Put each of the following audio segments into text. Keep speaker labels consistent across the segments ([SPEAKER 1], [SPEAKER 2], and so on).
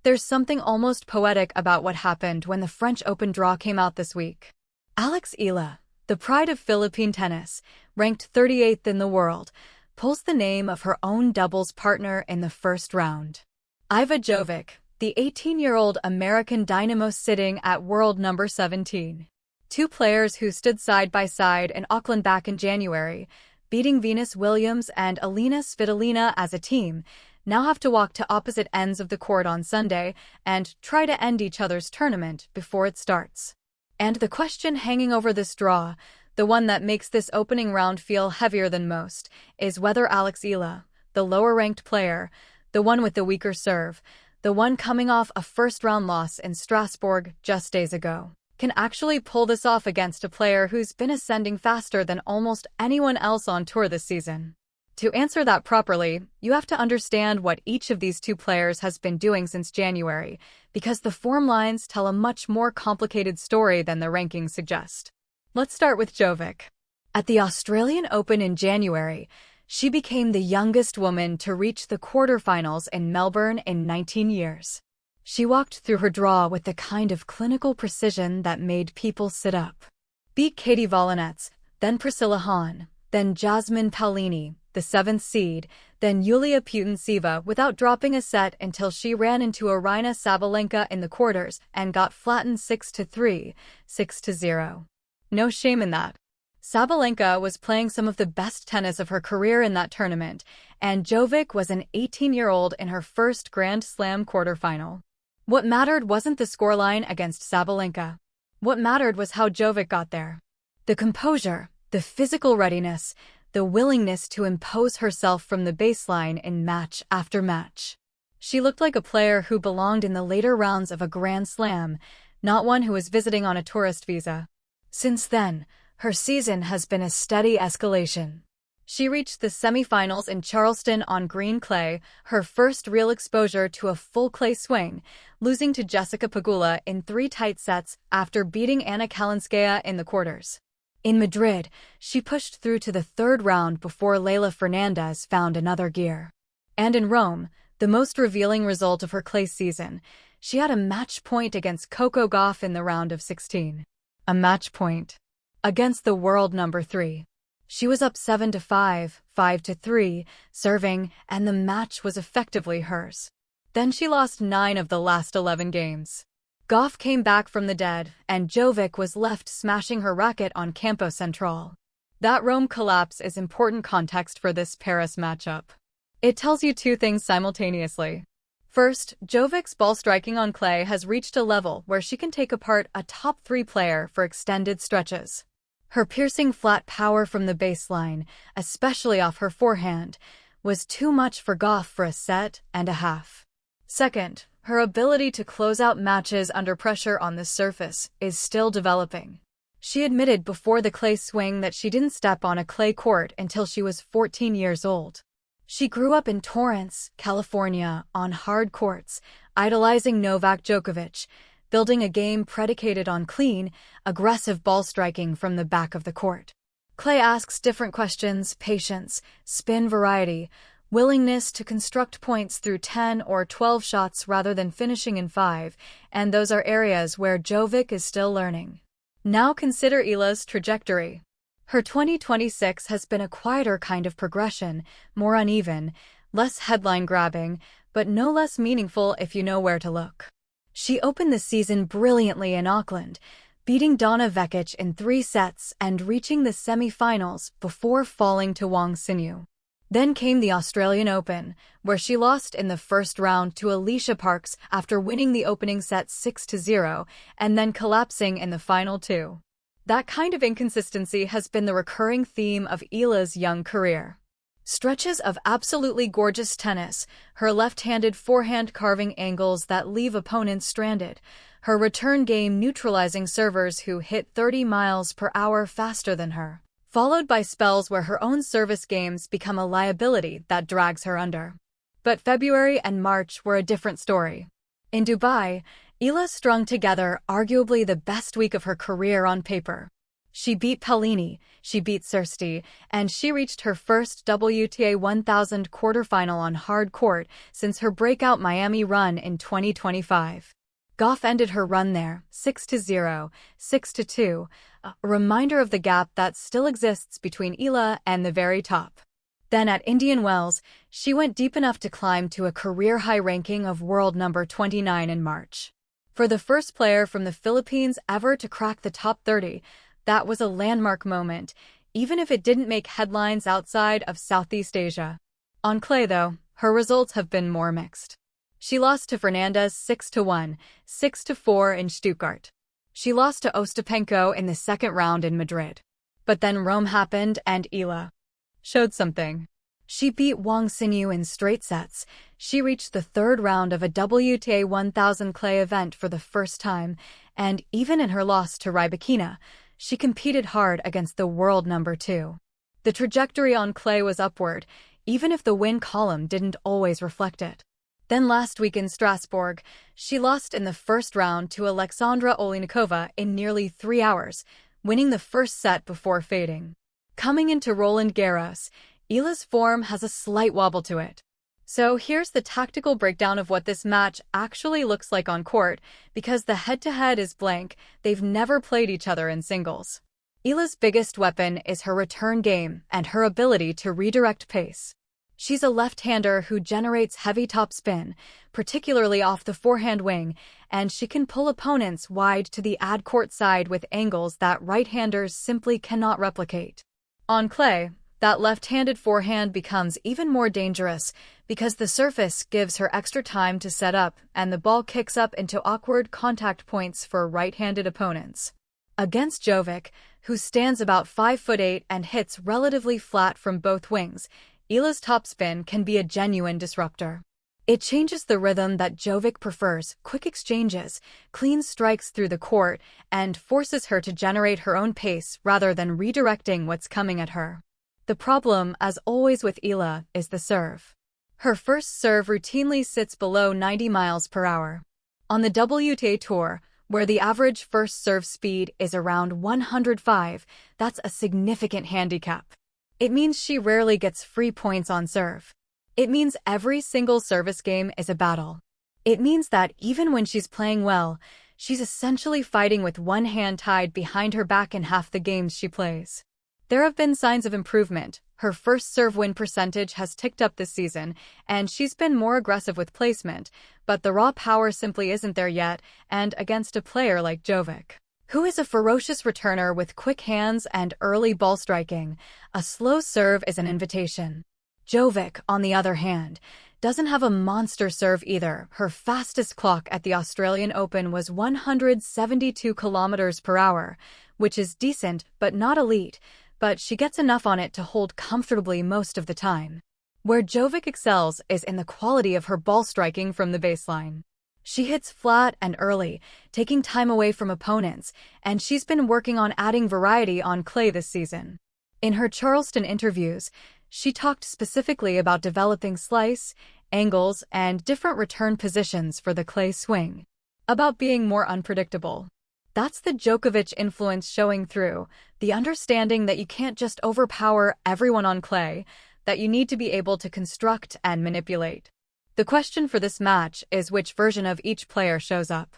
[SPEAKER 1] There's something almost poetic about what happened when the French Open draw came out this week. Alex Eala, the pride of Philippine tennis, ranked 38th in the world, pulls the name of her own doubles partner in the first round. Iva Jovic, the 18-year-old American dynamo sitting at world number 17. Two players who stood side by side in Auckland back in January, beating Venus Williams and Alina Svitolina as a team, now have to walk to opposite ends of the court on Sunday and try to end each other's tournament before it starts. And the question hanging over this draw, the one that makes this opening round feel heavier than most, is whether Alex Eala, the lower-ranked player, the one with the weaker serve, the one coming off a first-round loss in Strasbourg just days ago, can actually pull this off against a player who's been ascending faster than almost anyone else on tour this season. To answer that properly, you have to understand what each of these two players has been doing since January, because the form lines tell a much more complicated story than the rankings suggest. Let's start with Jovic. At the Australian Open in January, she became the youngest woman to reach the quarterfinals in Melbourne in 19 years. She walked through her draw with the kind of clinical precision that made people sit up. Beat Katie Volinets, then Priscilla Hahn, then Jasmine Paolini, the 7th seed, then Yulia Putintseva without dropping a set until she ran into Aryna Sabalenka in the quarters and got flattened 6-3, 6-0. No shame in that. Sabalenka was playing some of the best tennis of her career in that tournament, and Jovic was an 18-year-old in her first Grand Slam quarterfinal. What mattered wasn't the scoreline against Sabalenka. What mattered was how Jovic got there. The composure, the physical readiness, the willingness to impose herself from the baseline in match after match. She looked like a player who belonged in the later rounds of a Grand Slam, not one who was visiting on a tourist visa. Since then, her season has been a steady escalation. She reached the semifinals in Charleston on green clay, her first real exposure to a full clay swing, losing to Jessica Pegula in 3 tight sets after beating Anna Kalinskaya in the quarters. In Madrid, she pushed through to the 3rd round before Leylah Fernandez found another gear. And in Rome, the most revealing result of her clay season, she had a match point against Coco Gauff in the round of 16. A match point. Against the world number 3. She was up 7-5, 5-3, serving, and the match was effectively hers. Then she lost 9 of the last 11 games. Gauff came back from the dead, and Jovic was left smashing her racket on Campo Central. That Rome collapse is important context for this Paris matchup. It tells you 2 things simultaneously. First, Jovic's ball striking on clay has reached a level where she can take apart a top 3 player for extended stretches. Her piercing flat power from the baseline, especially off her forehand, was too much for Gauff for a set and a half. Second, her ability to close out matches under pressure on the surface is still developing. She admitted before the clay swing that she didn't step on a clay court until she was 14 years old. She grew up in Torrance, California, on hard courts, idolizing Novak Djokovic, building a game predicated on clean, aggressive ball striking from the back of the court. Clay asks different questions: patience, spin variety, willingness to construct points through 10 or 12 shots rather than finishing in 5, and those are areas where Jovic is still learning. Now consider Eala's trajectory. Her 2026 has been a quieter kind of progression, more uneven, less headline-grabbing, but no less meaningful if you know where to look. She opened the season brilliantly in Auckland, beating Donna Vekic in 3 sets and reaching the semi-finals before falling to Wang Xinyu. Then came the Australian Open, where she lost in the first round to Alicia Parks after winning the opening set 6-0 and then collapsing in the final 2. That kind of inconsistency has been the recurring theme of Eala's young career. Stretches of absolutely gorgeous tennis, her left-handed forehand carving angles that leave opponents stranded, her return game neutralizing servers who hit 30 miles per hour faster than her, followed by spells where her own service games become a liability that drags her under. But February and March were a different story. In Dubai, Eala strung together arguably the best week of her career on paper. She beat Pellini, she beat Sursti, and she reached her first WTA 1000 quarterfinal on hard court since her breakout Miami run in 2025. Gauff ended her run there, 6-0, 6-2, a reminder of the gap that still exists between Eala and the very top. Then at Indian Wells, she went deep enough to climb to a career-high ranking of world number 29 in March. For the first player from the Philippines ever to crack the top 30, that was a landmark moment, even if it didn't make headlines outside of Southeast Asia. On clay, though, her results have been more mixed. She lost to Fernandez 6-1, 6-4 in Stuttgart. She lost to Ostapenko in the second round in Madrid. But then Rome happened and Eala showed something. She beat Wang Xinyu in straight sets. She reached the third round of a WTA 1000 clay event for the first time, and even in her loss to Rybakina, she competed hard against the world number 2. The trajectory on clay was upward, even if the win column didn't always reflect it. Then last week in Strasbourg, she lost in the first round to Alexandra Oleinikova in nearly 3 hours, winning the first set before fading. Coming into Roland Garros, Eala's form has a slight wobble to it. So here's the tactical breakdown of what this match actually looks like on court, because the head-to-head is blank, they've never played each other in singles. Eala's biggest weapon is her return game and her ability to redirect pace. She's a left-hander who generates heavy topspin, particularly off the forehand wing, and she can pull opponents wide to the ad-court side with angles that right-handers simply cannot replicate. On clay, that left-handed forehand becomes even more dangerous because the surface gives her extra time to set up and the ball kicks up into awkward contact points for right-handed opponents. Against Jovic, who stands about 5'8" and hits relatively flat from both wings, Eala's topspin can be a genuine disruptor. It changes the rhythm that Jovic prefers, quick exchanges, clean strikes through the court, and forces her to generate her own pace rather than redirecting what's coming at her. The problem, as always with Eala, is the serve. Her first serve routinely sits below 90 miles per hour. On the WTA Tour, where the average first serve speed is around 105, that's a significant handicap. It means she rarely gets free points on serve. It means every single service game is a battle. It means that even when she's playing well, she's essentially fighting with one hand tied behind her back in half the games she plays. There have been signs of improvement. Her first serve win percentage has ticked up this season, and she's been more aggressive with placement, but the raw power simply isn't there yet, and against a player like Jovic, who is a ferocious returner with quick hands and early ball striking, a slow serve is an invitation. Jovic, on the other hand, doesn't have a monster serve either. Her fastest clock at the Australian Open was 172 kilometers per hour, which is decent but not elite, but she gets enough on it to hold comfortably most of the time. Where Jovic excels is in the quality of her ball striking from the baseline. She hits flat and early, taking time away from opponents, and she's been working on adding variety on clay this season. In her Charleston interviews, she talked specifically about developing slice, angles, and different return positions for the clay swing. About being more unpredictable. That's the Djokovic influence showing through, the understanding that you can't just overpower everyone on clay, that you need to be able to construct and manipulate. The question for this match is which version of each player shows up.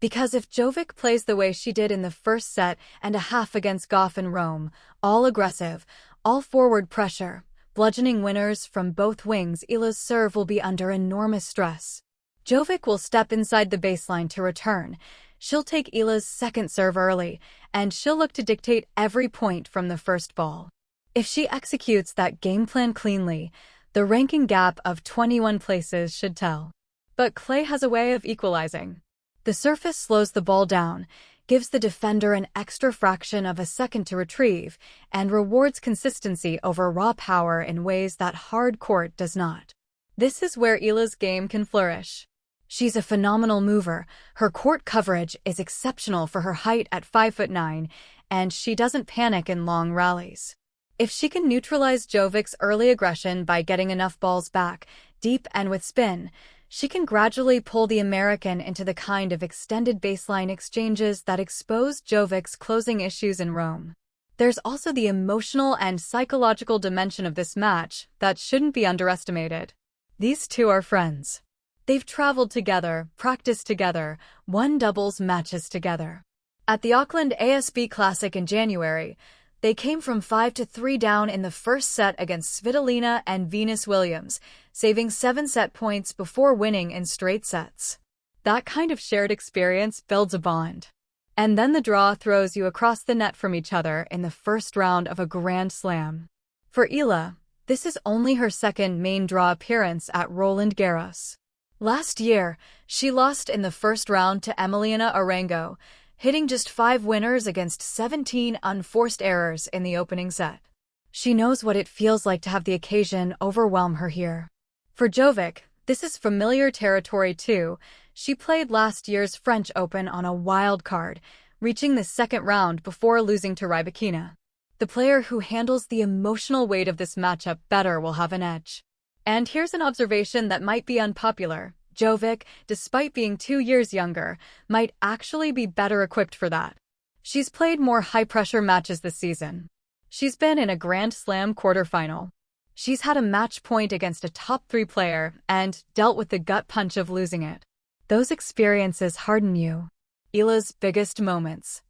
[SPEAKER 1] Because if Jovic plays the way she did in the first set and a half against Gauff in Rome, all aggressive, all forward pressure, bludgeoning winners from both wings, Eala's serve will be under enormous stress. Jovic will step inside the baseline to return. She'll take Eala's second serve early, and she'll look to dictate every point from the first ball. If she executes that game plan cleanly, the ranking gap of 21 places should tell. But clay has a way of equalizing. The surface slows the ball down, gives the defender an extra fraction of a second to retrieve, and rewards consistency over raw power in ways that hard court does not. This is where Eala's game can flourish. She's a phenomenal mover, her court coverage is exceptional for her height at 5'9", and she doesn't panic in long rallies. If she can neutralize Jovic's early aggression by getting enough balls back, deep and with spin, she can gradually pull the American into the kind of extended baseline exchanges that exposed Jovic's closing issues in Rome. There's also the emotional and psychological dimension of this match that shouldn't be underestimated. These two are friends. They've traveled together, practiced together, won doubles matches together. At the Auckland ASB Classic in January, they came from 5-3 down in the first set against Svitolina and Venus Williams, saving 7 set points before winning in straight sets. That kind of shared experience builds a bond. And then the draw throws you across the net from each other in the first round of a Grand Slam. For Eala, this is only her second main draw appearance at Roland Garros. Last year, she lost in the first round to Emiliana Arango, hitting just 5 winners against 17 unforced errors in the opening set. She knows what it feels like to have the occasion overwhelm her here. For Jovic, this is familiar territory too. She played last year's French Open on a wild card, reaching the second round before losing to Rybakina. The player who handles the emotional weight of this matchup better will have an edge. And here's an observation that might be unpopular. Jovic, despite being 2 years younger, might actually be better equipped for that. She's played more high-pressure matches this season. She's been in a Grand Slam quarterfinal. She's had a match point against a top 3 player and dealt with the gut punch of losing it. Those experiences harden you. Eala's biggest moments.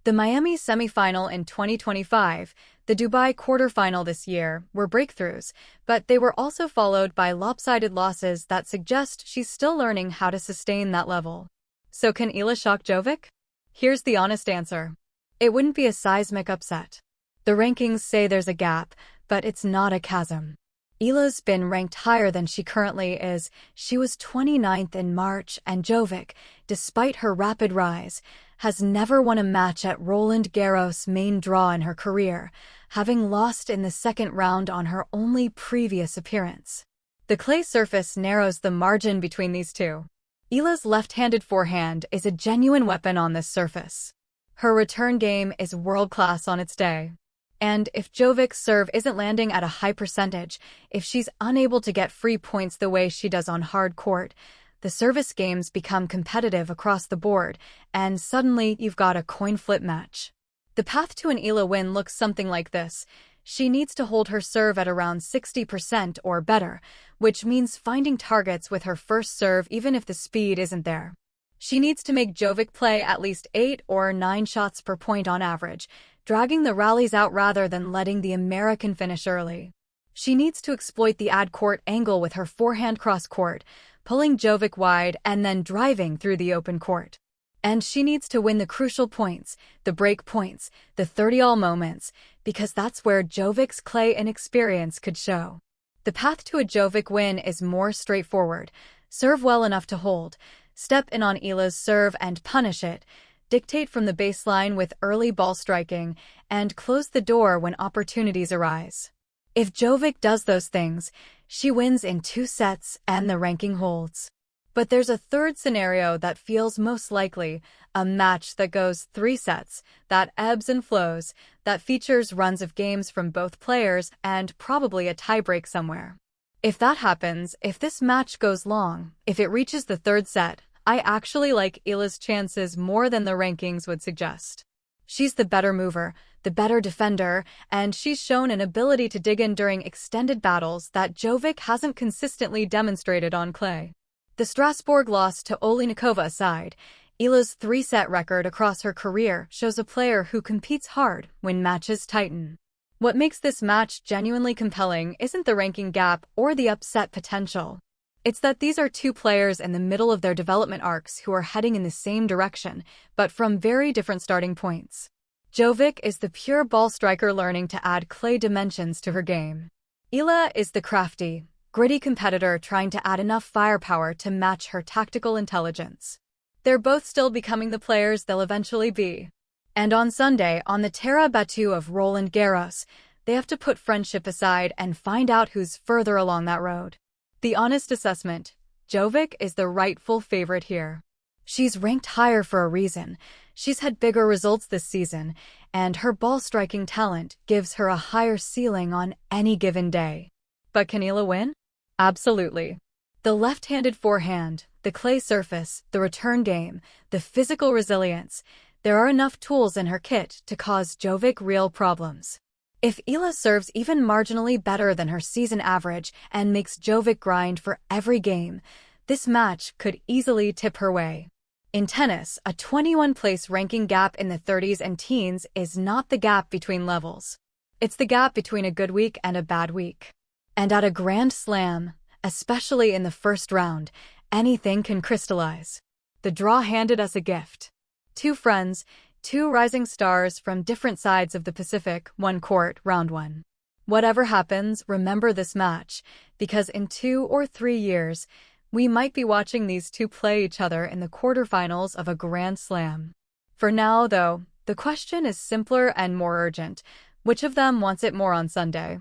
[SPEAKER 1] The Miami semifinal in 2025, the Dubai quarterfinal this year, were breakthroughs, but they were also followed by lopsided losses that suggest she's still learning how to sustain that level. So can Eala shock Jovic? Here's the honest answer. It wouldn't be a seismic upset. The rankings say there's a gap, but it's not a chasm. Eala's been ranked higher than she currently is. She was 29th in March, and Jovic, despite her rapid rise, has never won a match at Roland Garros main draw in her career, having lost in the second round on her only previous appearance. The clay surface narrows the margin between these two. Eala's left-handed forehand is a genuine weapon on this surface. Her return game is world-class on its day. And if Jovic's serve isn't landing at a high percentage, if she's unable to get free points the way she does on hard court, the service games become competitive across the board, and suddenly you've got a coin flip match. The path to an Eala win looks something like this. She needs to hold her serve at around 60% or better, which means finding targets with her first serve even if the speed isn't there. She needs to make Jovic play at least 8 or 9 shots per point on average, dragging the rallies out rather than letting the American finish early. She needs to exploit the ad-court angle with her forehand cross-court, pulling Jovic wide and then driving through the open court. And she needs to win the crucial points, the break points, the 30-all moments, because that's where Jovic's clay inexperience could show. The path to a Jovic win is more straightforward. Serve well enough to hold, step in on Eala's serve and punish it, dictate from the baseline with early ball striking, and close the door when opportunities arise. If Jovic does those things, she wins in 2 sets and the ranking holds. But there's a third scenario that feels most likely, a match that goes 3 sets, that ebbs and flows, that features runs of games from both players and probably a tiebreak somewhere. If that happens, if this match goes long, if it reaches the 3rd set, I actually like Eala's chances more than the rankings would suggest. She's the better mover, the better defender, and she's shown an ability to dig in during extended battles that Jovic hasn't consistently demonstrated on clay. The Strasbourg loss to Oleinikova aside, Eala's 3-set record across her career shows a player who competes hard when matches tighten. What makes this match genuinely compelling isn't the ranking gap or the upset potential. It's that these are 2 players in the middle of their development arcs who are heading in the same direction, but from very different starting points. Jovic is the pure ball striker learning to add clay dimensions to her game. Eala is the crafty, gritty competitor trying to add enough firepower to match her tactical intelligence. They're both still becoming the players they'll eventually be. And on Sunday, on the terre battue of Roland Garros, they have to put friendship aside and find out who's further along that road. The honest assessment, Jovic is the rightful favorite here. She's ranked higher for a reason. She's had bigger results this season, and her ball-striking talent gives her a higher ceiling on any given day. But can Eala win? Absolutely. The left-handed forehand, the clay surface, the return game, the physical resilience, There are enough tools in her kit to cause Jovic real problems. If Eala serves even marginally better than her season average and makes Jovic grind for every game, this match could easily tip her way. In tennis, a 21-place ranking gap in the 30s and teens is not the gap between levels. It's the gap between a good week and a bad week. And at a Grand Slam, especially in the first round, anything can crystallize. The draw handed us a gift. Two friends, two rising stars from different sides of the Pacific, one court, round one. Whatever happens, remember this match, because in 2 or 3 years, we might be watching these two play each other in the quarterfinals of a Grand Slam. For now, though, the question is simpler and more urgent. Which of them wants it more on Sunday?